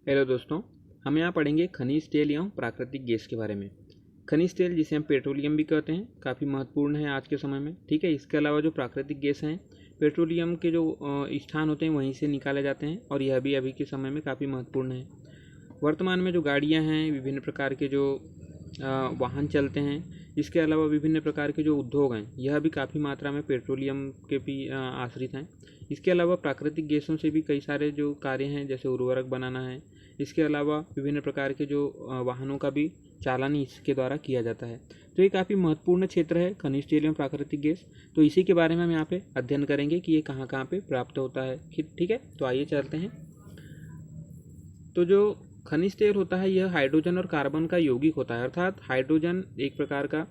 Hello दोस्तों, हम यहाँ पढ़ेंगे खनिज तेल एवं प्राकृतिक गैस के बारे में। खनिज तेल जिसे हम पेट्रोलियम भी कहते हैं, काफ़ी महत्वपूर्ण है आज के समय में। ठीक है, इसके अलावा जो प्राकृतिक गैस हैं, पेट्रोलियम के जो स्थान होते हैं वहीं से निकाले जाते हैं और यह भी अभी के समय में काफ़ी महत्वपूर्ण है। वर्तमान में जो गाड़ियाँ हैं, विभिन्न प्रकार के जो वाहन चलते हैं, इसके अलावा विभिन्न प्रकार के जो उद्योग हैं, यह भी काफ़ी मात्रा में पेट्रोलियम के भी आश्रित हैं। इसके अलावा प्राकृतिक गैसों से भी कई सारे जो कार्य हैं, जैसे उर्वरक बनाना है। इसके अलावा विभिन्न प्रकार के जो वाहनों का भी चालन इसके द्वारा किया जाता है। तो ये काफ़ी महत्वपूर्ण क्षेत्र है खनिज तेल एवं प्राकृतिक गैस। तो इसी के बारे में हम यहाँ पे अध्ययन करेंगे कि ये कहाँ कहाँ पे प्राप्त होता है। ठीक है, तो आइए चलते हैं। तो जो खनिज तेल होता है, यह हाइड्रोजन और कार्बन का यौगिक होता है। अर्थात हाइड्रोजन एक प्रकार का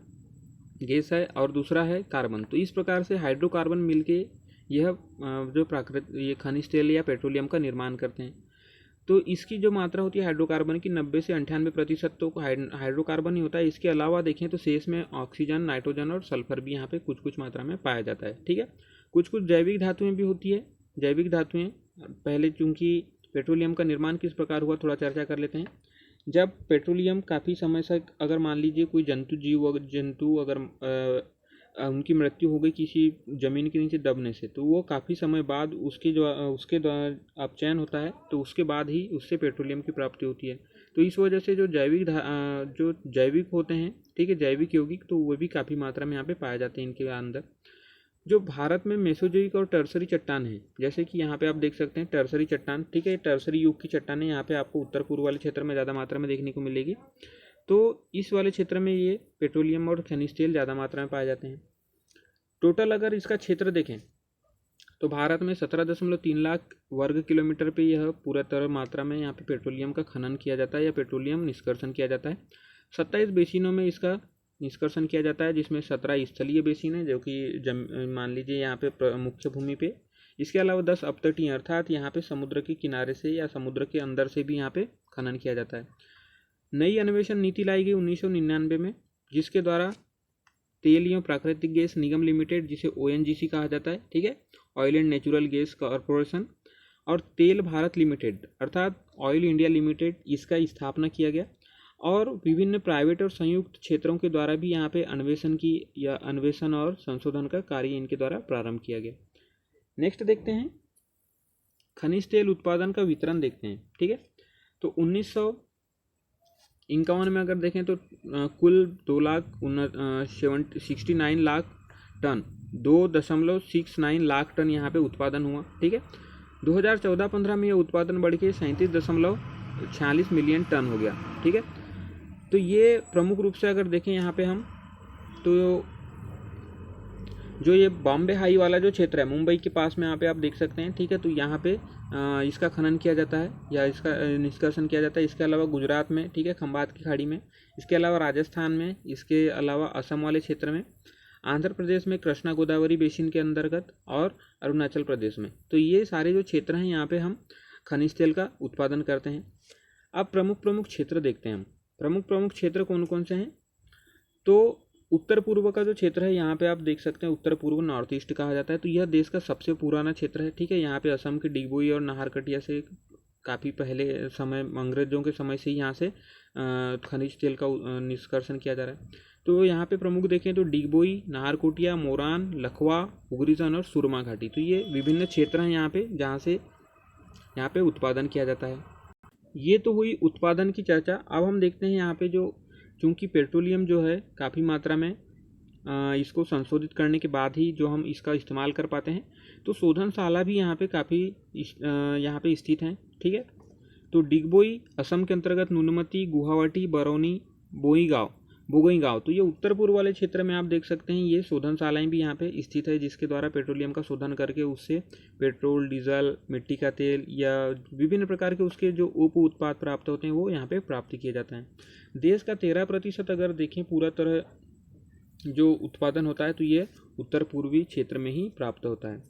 गैस है और दूसरा है कार्बन। तो इस प्रकार से हाइड्रोकार्बन मिलके यह जो ये खनिज तेल या पेट्रोलियम का निर्माण करते हैं। तो इसकी जो मात्रा होती है हाइड्रोकार्बन की 90 से 98% तो हाइड्रोकार्बन ही होता है। इसके अलावा देखें तो शेष में ऑक्सीजन, नाइट्रोजन और सल्फर भी यहाँ पे कुछ कुछ मात्रा में पाया जाता है। ठीक है, कुछ कुछ जैविक धातुएं भी होती है। जैविक धातुएं, पहले चूंकि पेट्रोलियम का निर्माण किस प्रकार हुआ थोड़ा चर्चा कर लेते हैं। जब पेट्रोलियम काफ़ी समय से, अगर मान लीजिए कोई जंतु अगर उनकी मृत्यु हो गई किसी ज़मीन के नीचे दबने से, तो वो काफ़ी समय बाद उसके अपचयन होता है, तो उसके बाद ही उससे पेट्रोलियम की प्राप्ति होती है। तो इस वजह से जो जैविक होते हैं, ठीक है, जैविक यौगिक, तो वो भी काफ़ी मात्रा में यहाँ पे पाए जाते हैं इनके अंदर। जो भारत में मेसोजोइक और टर्सरी चट्टान है, जैसे कि यहाँ पे आप देख सकते हैं टर्सरी चट्टान। ठीक है, टर्सरी युग की चट्टानें यहाँ पे आपको उत्तर पूर्व वाले क्षेत्र में ज़्यादा मात्रा में देखने को मिलेगी। तो इस वाले क्षेत्र में ये पेट्रोलियम और खनिज तेल ज़्यादा मात्रा में पाए जाते हैं। टोटल अगर इसका क्षेत्र देखें तो भारत में 17.3 लाख वर्ग किलोमीटर पे यह पूरा तरह मात्रा में यहाँ पे पेट्रोलियम का खनन किया जाता है या पेट्रोलियम निष्कर्षण किया जाता है। 27 बेसिनों में इसका निष्कर्षण किया जाता है, जिसमें 17 स्थलीय बेसिन है, जो कि मान लीजिए यहाँ पे मुख्य भूमि पे। इसके अलावा 10 अपतटीय, अर्थात यहाँ पे समुद्र के किनारे से या समुद्र के अंदर से भी यहाँ पे खनन किया जाता है। नई अन्वेषण नीति लाई गई 1999 में, जिसके द्वारा तेल एवं प्राकृतिक गैस निगम लिमिटेड, जिसे ONGC कहा जाता है, ठीक है, oil and natural gas corporation, और तेल भारत लिमिटेड अर्थात ऑयल इंडिया लिमिटेड, इसका स्थापना किया गया। और विभिन्न प्राइवेट और संयुक्त क्षेत्रों के द्वारा भी यहाँ पे अन्वेषण और संशोधन का कार्य इनके द्वारा प्रारंभ किया गया। नेक्स्ट देखते हैं, खनिज तेल उत्पादन का वितरण देखते हैं। ठीक है, तो 1951 में अगर देखें तो कुल 2,69 लाख टन, 2.69 लाख टन यहाँ पे उत्पादन हुआ। ठीक है, 2014-15 में यह उत्पादन बढ़ के 37.46 मिलियन टन हो गया। ठीक है, तो ये प्रमुख रूप से अगर देखें यहाँ पे हम, तो जो ये बॉम्बे हाई वाला जो क्षेत्र है, मुंबई के पास में, यहाँ पे आप देख सकते हैं। ठीक है, तो यहाँ पे इसका खनन किया जाता है या इसका निष्कर्षण किया जाता है। इसके अलावा गुजरात में, ठीक है, खंबात की खाड़ी में, इसके अलावा राजस्थान में, इसके अलावा असम वाले क्षेत्र में, आंध्र प्रदेश में कृष्णा गोदावरी बेसिन के अंतर्गत, और अरुणाचल प्रदेश में। तो ये सारे जो क्षेत्र हैं, यहाँ पे हम खनिज तेल का उत्पादन करते हैं। अब प्रमुख क्षेत्र देखते हैं हम। प्रमुख क्षेत्र कौन कौन से हैं? तो उत्तर पूर्व का जो क्षेत्र है, यहाँ पे आप देख सकते हैं, उत्तर पूर्व नॉर्थ ईस्ट कहा जाता है। तो यह देश का सबसे पुराना क्षेत्र है। ठीक है, यहाँ पे असम के डिगबोई और नाहरकटिया से काफ़ी पहले समय, अंग्रेजों के समय से ही यहाँ से खनिज तेल का निष्कर्षण किया जा रहा है। तो यहाँ पे प्रमुख देखें तो डिगबोई, नाहरकोटिया, मोरान, लखवा, उगरीजन और सुरमा घाटी। तो ये विभिन्न क्षेत्र हैं यहाँ पे, जहाँ से यहाँ पे उत्पादन किया जाता है। ये तो हुई उत्पादन की चर्चा। अब हम देखते हैं यहाँ पे, जो चूँकि पेट्रोलियम जो है काफ़ी मात्रा में इसको संशोधित करने के बाद ही जो हम इसका इस्तेमाल कर पाते हैं, तो शोधनशाला भी यहाँ पे काफ़ी यहाँ पे स्थित हैं। ठीक है, तो डिगबोई असम के अंतर्गत नुनमती, गुवाहाटी, बरौनी, बोगईगांव, तो ये उत्तर पूर्व वाले क्षेत्र में आप देख सकते हैं। ये शोधनशालाएँ भी यहाँ पे स्थित है, जिसके द्वारा पेट्रोलियम का शोधन करके उससे पेट्रोल, डीजल, मिट्टी का तेल या विभिन्न प्रकार के उसके जो उप उत्पाद प्राप्त होते हैं, वो यहाँ पे प्राप्त किए जाते हैं। देश का 13% अगर देखें पूरा तरह जो उत्पादन होता है, तो ये उत्तर पूर्वी क्षेत्र में ही प्राप्त होता है।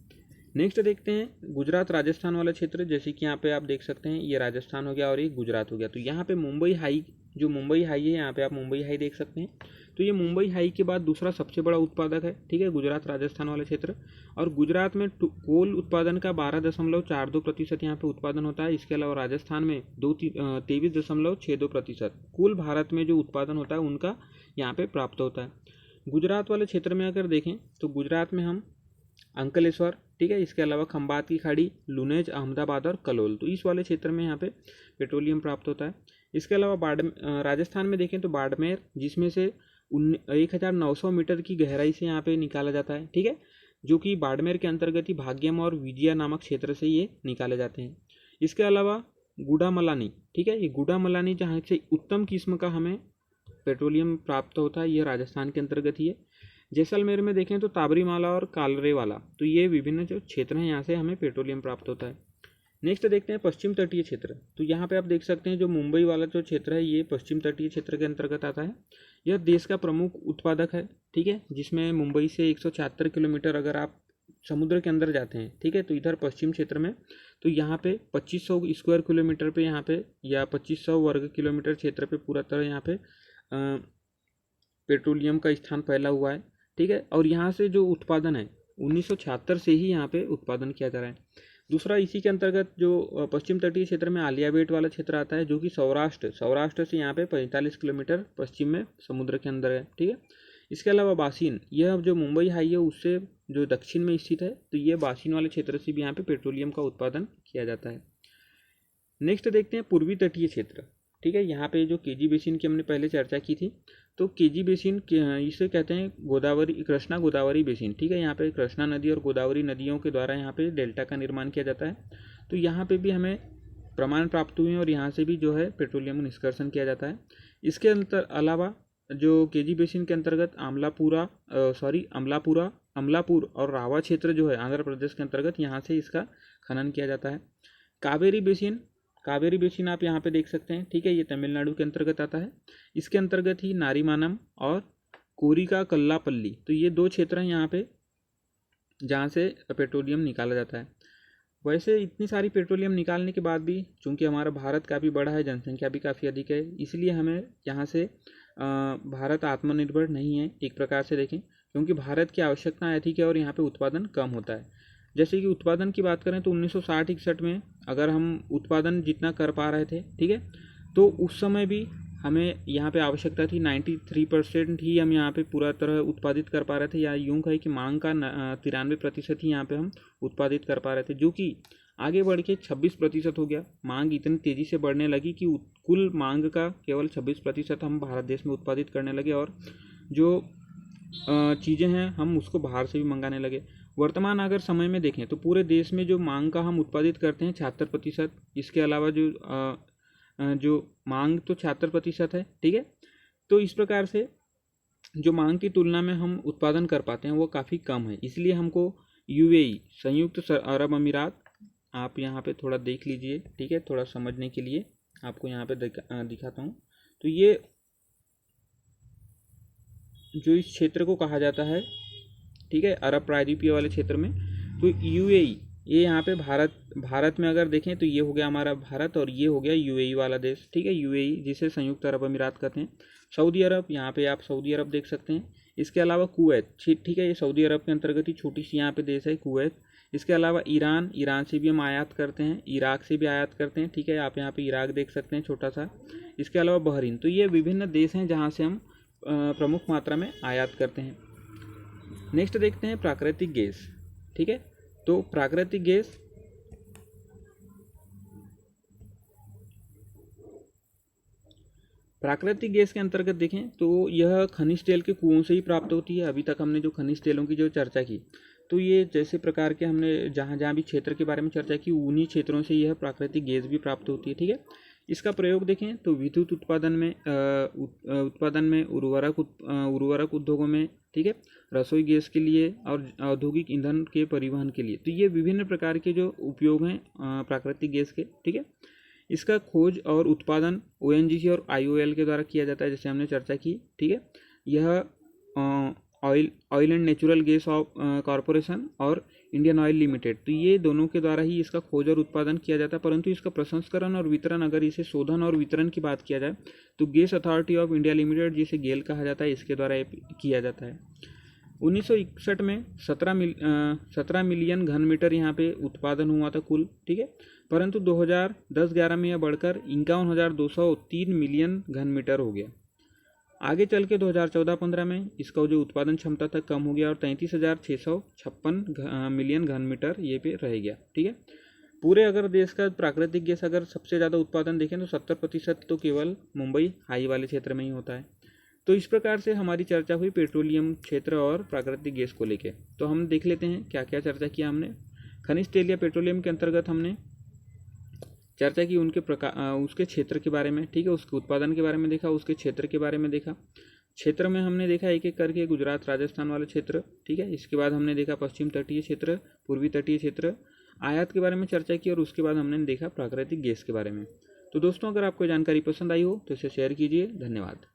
नेक्स्ट देखते हैं गुजरात राजस्थान वाला क्षेत्र। जैसे कि यहाँ पे आप देख सकते हैं, ये राजस्थान हो गया और ये गुजरात हो गया। तो यहाँ पे मुंबई हाई जो मुंबई हाई है, यहाँ पे आप मुंबई हाई देख सकते हैं। तो ये मुंबई हाई के बाद दूसरा सबसे बड़ा उत्पादक है, ठीक है, गुजरात राजस्थान वाला क्षेत्र। और गुजरात में कोल उत्पादन का 12.42% यहाँ पे उत्पादन होता है। इसके अलावा राजस्थान में 23.62%। कुल भारत में जो उत्पादन होता है उनका यहाँ पे प्राप्त होता है। गुजरात वाले क्षेत्र में अगर देखें तो गुजरात में हम अंकलेश्वर, ठीक है, इसके अलावा खंबात की खाड़ी, लुनेज, अहमदाबाद और कलोल, तो इस वाले क्षेत्र में यहाँ पे पेट्रोलियम प्राप्त होता है। इसके अलावा राजस्थान में देखें तो बाड़मेर, जिसमें से 1900 मीटर की गहराई से यहाँ पे निकाला जाता है, ठीक है, जो कि बाड़मेर के अंतर्गत ही भाग्यम और विजया नामक क्षेत्र से ये निकाले जाते हैं। इसके अलावा गुड़ामलानी, ठीक है, ये गुड़ामलानी जहाँ से उत्तम किस्म का हमें पेट्रोलियम प्राप्त होता है, ये राजस्थान के अंतर्गत ही है। जैसलमेर में देखें तो ताबरीमाला और कालरेवाला, तो ये विभिन्न जो क्षेत्र हैं यहाँ से हमें पेट्रोलियम प्राप्त होता है। नेक्स्ट देखते हैं पश्चिम तटीय क्षेत्र। तो यहाँ पे आप देख सकते हैं जो मुंबई वाला जो क्षेत्र है ये पश्चिम तटीय क्षेत्र के अंतर्गत आता है। यह देश का प्रमुख उत्पादक है, ठीक है, जिसमें मुंबई से 176 किलोमीटर अगर आप समुद्र के अंदर जाते हैं, ठीक है, तो इधर पश्चिम क्षेत्र में तो यहाँ पे 2500 स्क्वायर किलोमीटर पे यहाँ पे या 2500 वर्ग किलोमीटर क्षेत्र पे पूरा तरह यहाँ पे पेट्रोलियम का स्थान फैला हुआ है, ठीक है। और यहाँ से जो उत्पादन है 1976 से ही यहाँ पे उत्पादन किया जा रहा है। दूसरा इसी के अंतर्गत जो पश्चिम तटीय क्षेत्र में आलियाबेट वाला क्षेत्र आता है, जो कि सौराष्ट्र से यहाँ पे 45 किलोमीटर पश्चिम में समुद्र के अंदर है, ठीक है। इसके अलावा बासिन, यह जो मुंबई हाई है उससे जो दक्षिण में स्थित है, तो ये बासिन वाले क्षेत्र से भी यहाँ पे पेट्रोलियम का उत्पादन किया जाता है। नेक्स्ट देखते हैं पूर्वी तटीय क्षेत्र, ठीक है। यहाँ पे जो केजी बेसिन की हमने पहले चर्चा की थी, तो केजी बेसिन इसे कहते हैं कृष्णा गोदावरी बेसिन, ठीक है। यहाँ पे कृष्णा नदी और गोदावरी नदियों के द्वारा यहाँ पे डेल्टा का निर्माण किया जाता है। तो यहाँ पे भी हमें प्रमाण प्राप्त हुए हैं और यहाँ से भी जो है पेट्रोलियम निष्कर्षण किया जाता है। इसके अलावा जो केजी बेसिन के अंतर्गत अमलापुर और रावा क्षेत्र जो है आंध्र प्रदेश के अंतर्गत, यहाँ से इसका खनन किया जाता है। कावेरी बेसिन आप यहाँ पे देख सकते हैं, ठीक है, ये तमिलनाडु के अंतर्गत आता है। इसके अंतर्गत ही नारीमानम और कोरिका कल्लापल्ली, तो ये दो क्षेत्र हैं यहाँ पे जहाँ से पेट्रोलियम निकाला जाता है। वैसे इतनी सारी पेट्रोलियम निकालने के बाद भी चूँकि हमारा भारत काफ़ी बड़ा है, जनसंख्या भी काफ़ी अधिक है, इसलिए हमें यहाँ से भारत आत्मनिर्भर नहीं है एक प्रकार से देखें, क्योंकि भारत की आवश्यकता अधिक है और यहाँ पे उत्पादन कम होता है। जैसे कि उत्पादन की बात करें तो 1960-61 में अगर हम उत्पादन जितना कर पा रहे थे, ठीक है, तो उस समय भी हमें यहाँ पे आवश्यकता थी 93% ही हम यहाँ पे पूरा तरह उत्पादित कर पा रहे थे, या यूँ कहे कि मांग का 93% ही यहाँ पे हम उत्पादित कर पा रहे थे, जो कि आगे बढ़ के 26% हो गया। मांग इतनी तेज़ी से बढ़ने लगी कि कुल मांग का केवल 26% हम भारत देश में उत्पादित करने लगे और जो चीज़ें हैं हम उसको बाहर से भी मंगाने लगे। वर्तमान अगर समय में देखें तो पूरे देश में जो मांग का हम उत्पादित करते हैं 76%, इसके अलावा जो मांग तो 76% है, ठीक है। तो इस प्रकार से जो मांग की तुलना में हम उत्पादन कर पाते हैं वो काफ़ी कम है, इसलिए हमको यूएई संयुक्त अरब अमीरात, आप यहाँ पे थोड़ा देख लीजिए, ठीक है, थोड़ा समझने के लिए आपको यहाँ पे दिखाता हूँ। तो ये जो इस क्षेत्र को कहा जाता है, ठीक है, अरब प्रायद्वीपीय वाले क्षेत्र में, तो यूएई, ये यहाँ पे भारत में अगर देखें तो ये हो गया हमारा भारत और ये हो गया यूएई वाला देश, ठीक है, यूएई जिसे संयुक्त अरब अमीरात कहते हैं। सऊदी अरब, यहाँ पे आप सऊदी अरब देख सकते हैं। इसके अलावा कुवैत, ठीक है, ये सऊदी अरब के अंतर्गत ही छोटी सी यहाँ पे देश है कुवैत। इसके अलावा ईरान से भी हम आयात करते हैं, इराक से भी आयात करते हैं, ठीक है, आप यहाँ पे इराक देख सकते हैं छोटा सा। इसके अलावा बहरीन, तो ये विभिन्न देश हैं जहाँ से हम प्रमुख मात्रा में आयात करते हैं। नेक्स्ट देखते हैं प्राकृतिक गैस, ठीक है। तो प्राकृतिक गैस के अंतर्गत देखें तो यह खनिज तेल के कुओं से ही प्राप्त होती है। अभी तक हमने जो खनिज तेलों की जो चर्चा की, तो ये जैसे प्रकार के हमने जहाँ भी क्षेत्र के बारे में चर्चा की, उन्हीं क्षेत्रों से यह प्राकृतिक गैस भी प्राप्त होती है, ठीक है। इसका प्रयोग देखें तो विद्युत उत्पादन में उर्वरक उद्योगों में, ठीक है, रसोई गैस के लिए और औद्योगिक ईंधन के परिवहन के लिए, तो ये विभिन्न प्रकार के जो उपयोग हैं प्राकृतिक गैस के, ठीक है। इसका खोज और उत्पादन ओएनजीसी और आईओएल के द्वारा किया जाता है, जैसे हमने चर्चा की, ठीक है। यह oil and natural gas corporation और इंडियन ऑयल लिमिटेड। तो ये दोनों के द्वारा ही इसका खोज और उत्पादन किया जाता है, परंतु इसका प्रसंस्करण और वितरण, अगर इसे शोधन और वितरण की बात किया जाए तो gas authority of India limited, जिसे गेल कहा जाता है, इसके द्वारा किया जाता है। 1961 में 17 मिलियन घन मीटर यहाँ पे उत्पादन हुआ था कुल, ठीक है, परंतु 2010-11 में यह बढ़कर 51,203 मिलियन घन मीटर हो गया। आगे चल के 2014-15 में इसका जो उत्पादन क्षमता था कम हो गया और 33,656 मिलियन घन मीटर ये पे रह गया, ठीक है। पूरे अगर देश का प्राकृतिक गैस अगर सबसे ज़्यादा उत्पादन देखें तो 70% तो केवल मुंबई हाई वाले क्षेत्र में ही होता है। तो इस प्रकार से हमारी चर्चा हुई पेट्रोलियम क्षेत्र और प्राकृतिक गैस को लेकर। तो हम देख लेते हैं क्या क्या चर्चा किया हमने। खनिज तेल या पेट्रोलियम के अंतर्गत हमने चर्चा की उनके उसके क्षेत्र के बारे में, ठीक है, उसके उत्पादन के बारे में देखा, उसके क्षेत्र के बारे में देखा। क्षेत्र में हमने देखा एक एक करके गुजरात राजस्थान वाला क्षेत्र, ठीक है। इसके बाद हमने देखा पश्चिम तटीय क्षेत्र, पूर्वी तटीय क्षेत्र, आयात के बारे में चर्चा की और उसके बाद हमने देखा प्राकृतिक गैस के बारे में। तो दोस्तों, अगर आपको जानकारी पसंद आई हो तो इसे शेयर कीजिए। धन्यवाद।